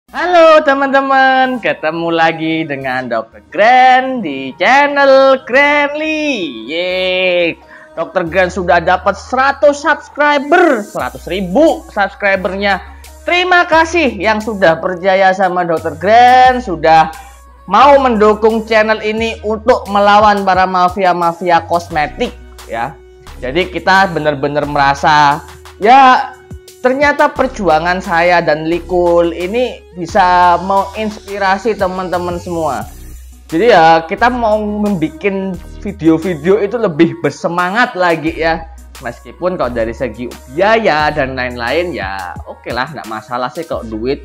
Halo teman-teman, ketemu lagi dengan Dr. Grand di channel Grandly. Yeay, Dr. Grand sudah dapat 100 subscriber, 100.000 subscribernya. Terima kasih yang sudah percaya sama Dr. Grand, sudah mau mendukung channel ini untuk melawan para mafia-mafia kosmetik ya. Jadi kita benar-benar merasa ya, ternyata perjuangan saya dan Likul ini bisa menginspirasi teman-teman semua. Jadi ya kita mau membuat video-video itu lebih bersemangat lagi ya. Meskipun kalau dari segi biaya dan lain-lain ya oke lah, nggak masalah sih kalau duit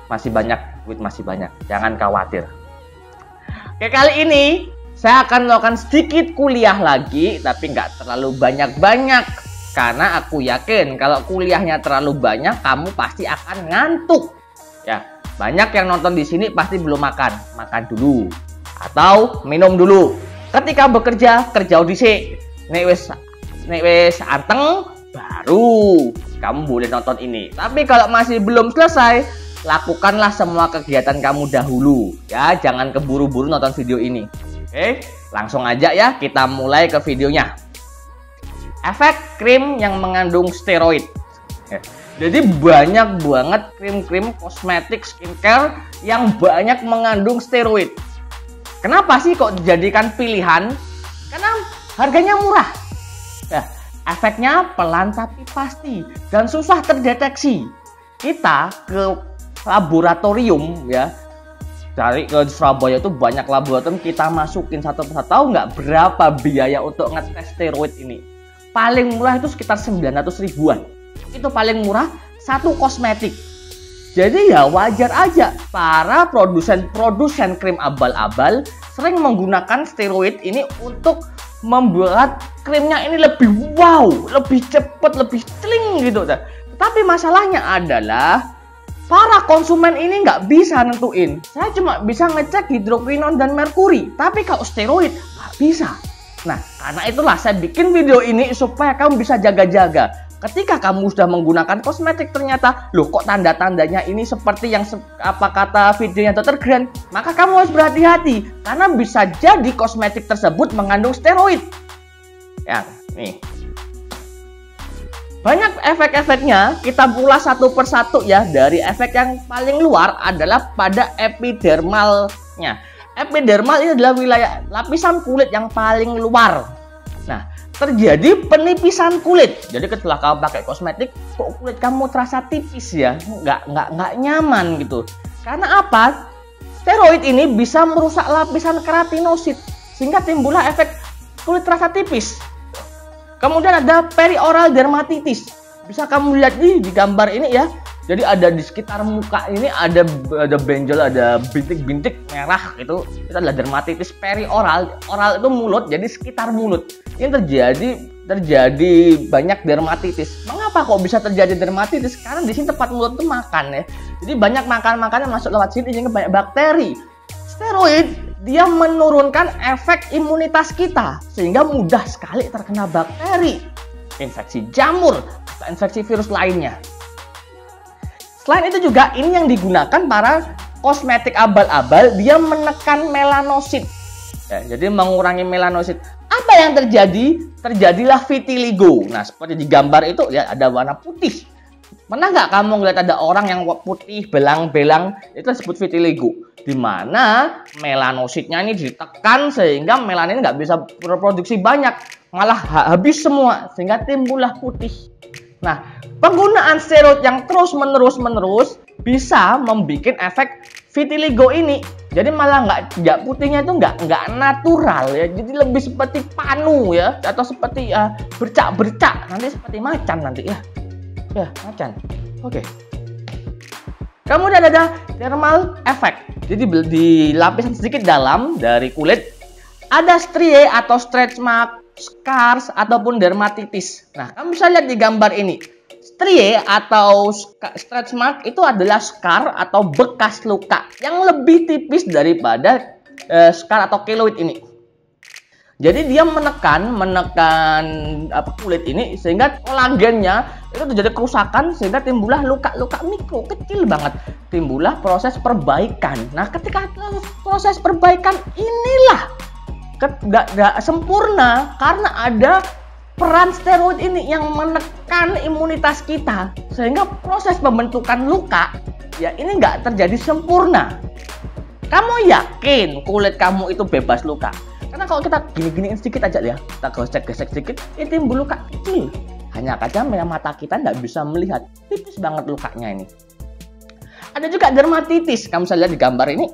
masih banyak, jangan khawatir. Oke, kali ini saya akan melakukan sedikit kuliah lagi, tapi nggak terlalu banyak-banyak. Karena aku yakin kalau kuliahnya terlalu banyak, kamu pasti akan ngantuk. Ya, banyak yang nonton di sini pasti belum makan. Makan dulu atau minum dulu. Ketika bekerja, kerja dhisik. Nek wis anteng baru kamu boleh nonton ini. Tapi kalau masih belum selesai, lakukanlah semua kegiatan kamu dahulu. Ya, jangan keburu-buru nonton video ini. Oke, langsung aja ya kita mulai ke videonya. Efek krim yang mengandung steroid. Jadi banyak banget krim-krim kosmetik skincare yang banyak mengandung steroid. Kenapa sih kok dijadikan pilihan? Karena harganya murah. Ya, efeknya pelan tapi pasti dan susah terdeteksi. Kita ke laboratorium ya, cari ke Surabaya itu banyak laboratorium, kita masukin satu persatu. Tahu nggak berapa biaya untuk ngetes steroid ini? Paling murah itu sekitar 900 ribuan. Itu paling murah satu kosmetik. Jadi ya wajar aja para produsen krim abal-abal sering menggunakan steroid ini untuk membuat krimnya ini lebih wow, lebih cepat, lebih celing gitu. Tapi masalahnya adalah para konsumen ini nggak bisa nentuin. Saya cuma bisa ngecek hidroquinon dan merkuri, tapi kalau steroid nggak bisa. Nah, karena itulah saya bikin video ini supaya kamu bisa jaga-jaga. Ketika kamu sudah menggunakan kosmetik ternyata, loh kok tanda-tandanya ini seperti yang apa kata videonya Dr. Grand, maka kamu harus berhati-hati karena bisa jadi kosmetik tersebut mengandung steroid. Ya, nih. Banyak efek-efeknya, kita ulas satu persatu ya. Dari efek yang paling luar adalah pada epidermalnya. Epidermal ini adalah wilayah lapisan kulit yang paling luar. Nah, terjadi penipisan kulit. Jadi setelah kamu pakai kosmetik, kok kulit kamu terasa tipis ya, nggak nyaman gitu. Karena apa? Steroid ini bisa merusak lapisan keratinosit sehingga timbullah efek kulit terasa tipis. Kemudian ada perioral dermatitis. Bisa kamu lihat di gambar ini ya. Jadi ada di sekitar muka ini ada benjol, ada bintik-bintik merah gitu. Itu adalah dermatitis perioral. Oral itu mulut, jadi sekitar mulut. Ini terjadi banyak dermatitis. Mengapa kok bisa terjadi dermatitis? Karena di sini tempat mulut itu makan ya. Jadi banyak makan-makan yang masuk lewat sini sehingga banyak bakteri. Steroid dia menurunkan efek imunitas kita sehingga mudah sekali terkena bakteri, infeksi jamur, atau infeksi virus lainnya. Selain itu juga ini yang digunakan para kosmetik abal-abal, dia menekan melanosit. Ya, jadi mengurangi melanosit. Apa yang terjadi? Terjadilah vitiligo. Nah, seperti di gambar itu ya ada warna putih. Pernah nggak kamu ngeliat ada orang yang putih belang-belang? Itu disebut vitiligo. Di mana melanositnya ini ditekan sehingga melanin nggak bisa berproduksi banyak, malah habis semua sehingga timbullah putih. Nah, penggunaan steroid yang terus-menerus bisa membuat efek vitiligo ini. Jadi malah nggak putihnya itu nggak natural ya. Jadi lebih seperti panu ya, atau seperti bercak-bercak. Nanti seperti macan nanti ya. Ya, macan. Oke. Kemudian ada thermal effect. Jadi di lapisan sedikit dalam dari kulit ada striae atau stretch mark, scars ataupun dermatitis. Nah, kamu bisa lihat di gambar ini. Striae atau stretch mark itu adalah scar atau bekas luka yang lebih tipis daripada scar atau keloid ini. Jadi dia menekan kulit ini sehingga kolagennya itu terjadi kerusakan sehingga timbullah luka-luka mikro kecil banget. Timbullah proses perbaikan. Nah, ketika proses perbaikan inilah nggak sempurna karena ada peran steroid ini yang menekan imunitas kita sehingga proses pembentukan luka ya ini nggak terjadi sempurna. Kamu yakin kulit kamu itu bebas luka? Karena kalau kita gini-giniin sedikit aja ya, kita gesek-gesek sedikit, ini timbul luka kecil. Hanya saja mata kita nggak bisa melihat, tipis banget lukanya ini. Ada juga dermatitis, kamu bisa lihat di gambar ini.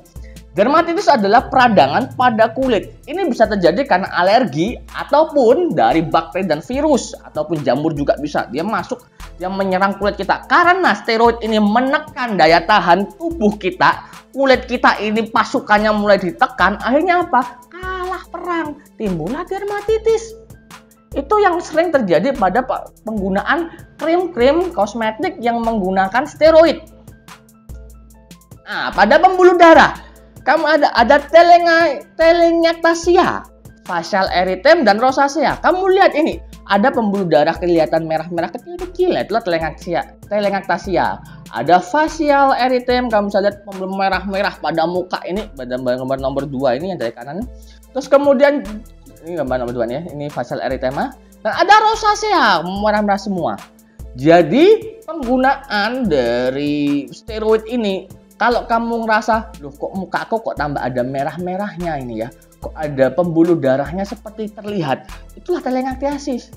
Dermatitis adalah peradangan pada kulit. Ini bisa terjadi karena alergi ataupun dari bakteri dan virus ataupun jamur juga bisa. Dia masuk, dia menyerang kulit kita. Karena steroid ini menekan daya tahan tubuh kita, kulit kita ini pasukannya mulai ditekan. Akhirnya apa? Kalah perang, timbullah dermatitis. Itu yang sering terjadi pada penggunaan krim-krim kosmetik yang menggunakan steroid. Nah, pada pembuluh darah, kamu ada telangiectasia, facial erythema dan rosacea. Kamu lihat ini, ada pembuluh darah kelihatan merah-merah kecil-kecil, itulah telangiectasia. Ada facial erythema, kamu bisa lihat pembuluh merah-merah pada muka ini, pada gambar nomor 2 ini yang dari kanan. Terus kemudian ini gambar nomor 2 ya, ini facial erythema. Dan ada rosacea, merah-merah semua. Jadi penggunaan dari steroid ini, kalau kamu ngerasa, loh kok muka aku kok tambah ada merah-merahnya ini ya, kok ada pembuluh darahnya seperti terlihat, itulah telangiectasis.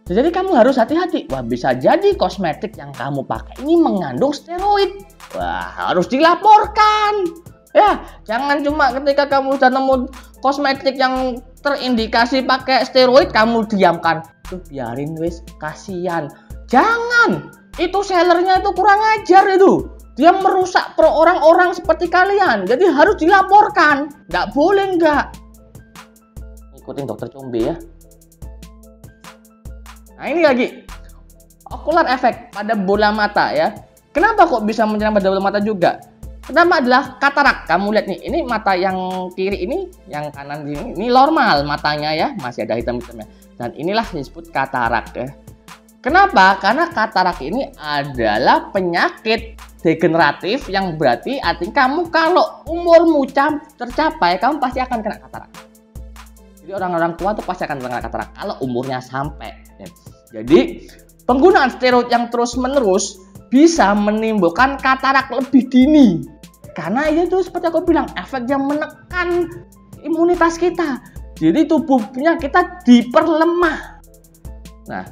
Jadi kamu harus hati-hati. Wah, bisa jadi kosmetik yang kamu pakai ini mengandung steroid. Wah, harus dilaporkan. Ya, jangan cuma ketika kamu sudah nemu kosmetik yang terindikasi pakai steroid, kamu diamkan. Tuh, biarin wis, kasihan. Jangan. Itu sellernya itu kurang ajar itu. Dia merusak pro orang-orang seperti kalian. Jadi harus dilaporkan. Nggak boleh nggak. Ikutin dokter Combe ya. Nah ini lagi. Ocular effect pada bola mata ya. Kenapa kok bisa menyerang pada bola mata juga? Pertama adalah katarak. Kamu lihat nih. Ini mata yang kiri ini. Yang kanan ini normal matanya ya. Masih ada hitam-hitamnya. Dan inilah disebut katarak ya. Kenapa? Karena katarak ini adalah penyakit degeneratif yang berarti artinya kamu kalau umurmu tercapai, kamu pasti akan kena katarak. Jadi orang-orang tua tuh pasti akan kena katarak kalau umurnya sampai. Jadi penggunaan steroid yang terus-menerus bisa menimbulkan katarak lebih dini. Karena itu seperti aku bilang, efeknya menekan imunitas kita. Jadi tubuhnya kita diperlemah. Nah,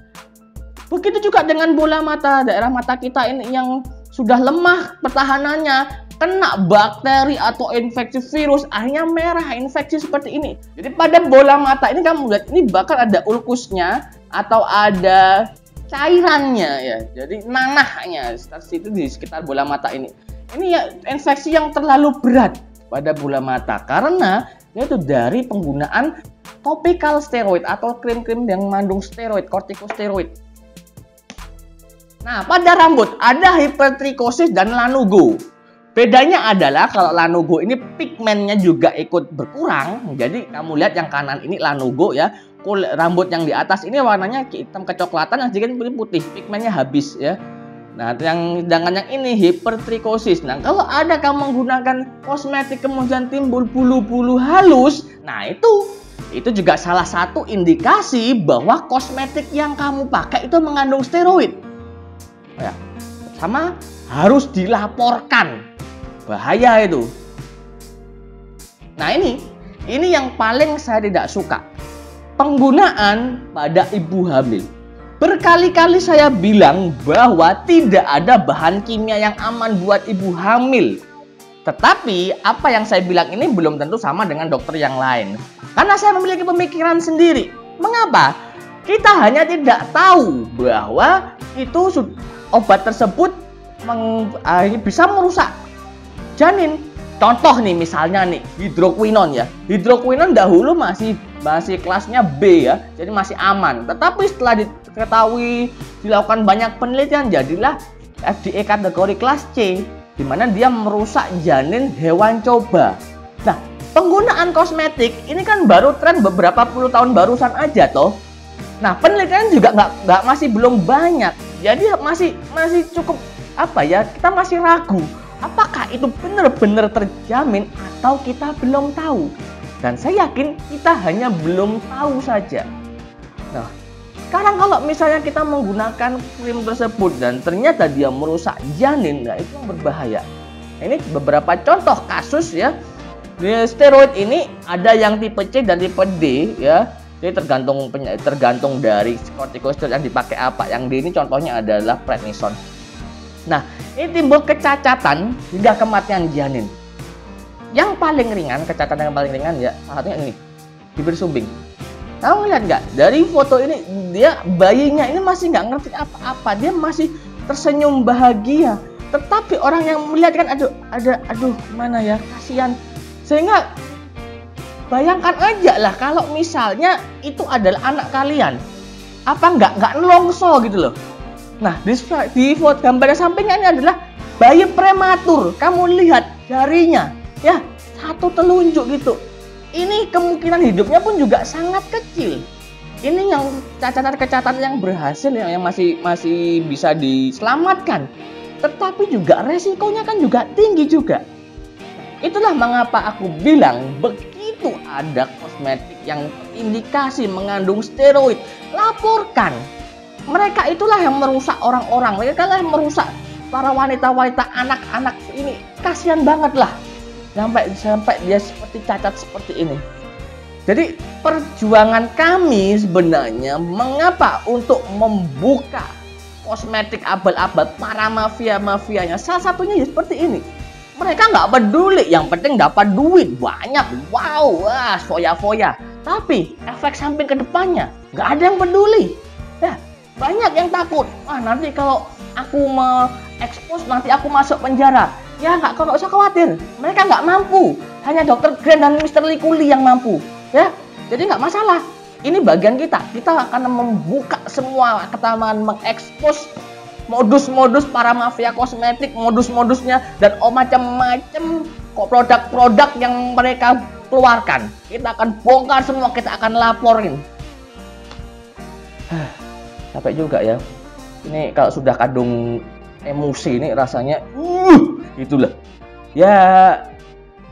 begitu juga dengan bola mata, daerah mata kita ini yang sudah lemah pertahanannya, kena bakteri atau infeksi virus, akhirnya merah, infeksi seperti ini. Jadi pada bola mata ini kamu lihat, ini bahkan ada ulkusnya atau ada cairannya ya. Jadi nanahnya situ di sekitar bola mata ini. Ini ya infeksi yang terlalu berat pada bola mata karena itu dari penggunaan topical steroid atau krim-krim yang mengandung steroid, kortikosteroid. Nah, pada rambut ada hipertrikosis dan lanugo. Bedanya adalah kalau lanugo ini pigmennya juga ikut berkurang. Jadi kamu lihat yang kanan ini lanugo ya. Rambut yang di atas ini warnanya hitam kecoklatan, yang sedikit putih, pigmennya habis ya. Nah, sedangkan yang ini hipertrikosis. Nah, kalau ada kamu menggunakan kosmetik kemudian timbul bulu-bulu halus, nah itu juga salah satu indikasi bahwa kosmetik yang kamu pakai itu mengandung steroid. Ya, sama harus dilaporkan, bahaya itu. Nah ini yang paling saya tidak suka, penggunaan pada ibu hamil. Berkali-kali saya bilang bahwa tidak ada bahan kimia yang aman buat ibu hamil. Tetapi apa yang saya bilang ini belum tentu sama dengan dokter yang lain, karena saya memiliki pemikiran sendiri. Mengapa? Kita hanya tidak tahu bahwa itu obat tersebut bisa merusak janin. Contoh nih misalnya nih hidroquinon ya. Hidroquinon dahulu masih kelasnya B ya, jadi masih aman. Tetapi setelah diketahui dilakukan banyak penelitian, jadilah FDA kategori kelas C, di mana dia merusak janin hewan coba. Nah, penggunaan kosmetik ini kan baru tren beberapa puluh tahun barusan aja toh. Nah, penelitian juga masih belum banyak. Jadi masih cukup apa ya? Kita masih ragu. Apakah itu benar-benar terjamin atau kita belum tahu? Dan saya yakin kita hanya belum tahu saja. Nah, sekarang kalau misalnya kita menggunakan krim tersebut dan ternyata dia merusak janin, nah itu berbahaya. Ini beberapa contoh kasus ya. Di steroid ini ada yang tipe C dan tipe D ya. Jadi tergantung dari kortikosteroid yang dipakai apa. Yang D ini contohnya adalah prednison. Nah, ini timbul kecacatan hingga kematian janin. Yang paling ringan, kecacatan yang paling ringan ya, salah satunya ini, bibir sumbing. Kamu lihat nggak? Dari foto ini, dia bayinya ini masih nggak ngerti apa-apa. Dia masih tersenyum bahagia. Tetapi orang yang melihat kan, aduh, mana ya, kasihan. Sehingga bayangkan aja lah kalau misalnya itu adalah anak kalian. Apa nggak nelongso gitu loh. Nah, di foto gambar sampingnya ini adalah bayi prematur. Kamu lihat jarinya, ya, satu telunjuk gitu. Ini kemungkinan hidupnya pun juga sangat kecil. Ini yang kecacatan yang berhasil, yang masih bisa diselamatkan. Tetapi juga resikonya kan juga tinggi juga. Itulah mengapa aku bilang begitu ada kosmetik yang indikasi mengandung steroid, laporkan. Mereka itulah yang merusak orang-orang. Mereka lah yang merusak para wanita-wanita, anak-anak ini. Kasihan banget lah. Sampai dia seperti cacat seperti ini. Jadi perjuangan kami sebenarnya mengapa untuk membuka kosmetik abal-abal para mafia-mafianya. Salah satunya ya seperti ini. Mereka nggak peduli, yang penting dapat duit banyak. Wow, wah, foya-foya. Tapi efek samping ke depannya nggak ada yang peduli. Ya, banyak yang takut. Wah, nanti kalau aku mengekspos nanti aku masuk penjara. Ya nggak usah khawatir, mereka nggak mampu. Hanya Dr. Grant dan Mr. Likuli yang mampu. Ya, jadi nggak masalah. Ini bagian kita. Kita akan membuka semua ketaman, mengekspos modus-modus para mafia kosmetik, modus-modusnya dan macam-macam produk-produk yang mereka keluarkan. Kita akan bongkar semua, kita akan laporin. Capek juga ya. Ini kalau sudah kadung emosi ini rasanya itulah. Ya,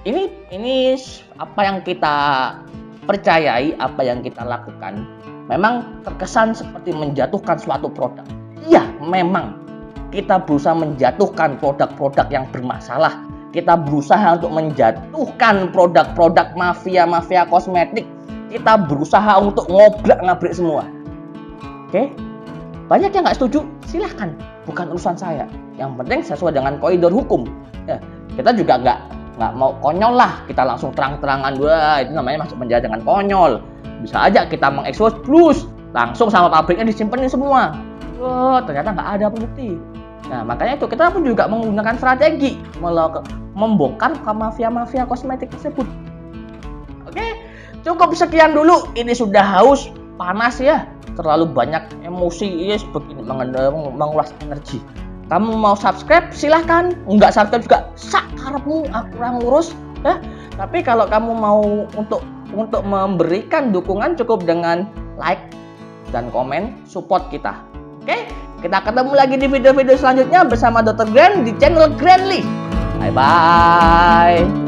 ini apa yang kita percayai, apa yang kita lakukan memang terkesan seperti menjatuhkan suatu produk. Iya, memang kita berusaha menjatuhkan produk-produk yang bermasalah. Kita berusaha untuk menjatuhkan produk-produk mafia kosmetik. Kita berusaha untuk ngobrak-ngabrik semua. Oke? Banyak yang nggak setuju, silahkan. Bukan urusan saya. Yang penting sesuai dengan koridor hukum. Ya, kita juga nggak mau konyol lah. Kita langsung terang-terangan, wah itu namanya masuk penjara dengan konyol. Bisa aja kita mengekspos plus langsung sama pabriknya disimpenin semua. Oh, ternyata nggak ada bukti. Nah, makanya itu kita pun juga menggunakan strategi membongkar mafia kosmetik tersebut. Oke, cukup sekian dulu. Ini sudah haus, panas ya. Terlalu banyak emosi, yes, begini menguras energi. Kamu mau subscribe, silahkan. Nggak subscribe juga, sakarepmu, aku kurang ngurus. Ya. Tapi kalau kamu mau untuk memberikan dukungan, cukup dengan like dan komen, support kita. Oke, kita ketemu lagi di video-video selanjutnya bersama Dr. Grant di channel Grantly. Bye-bye.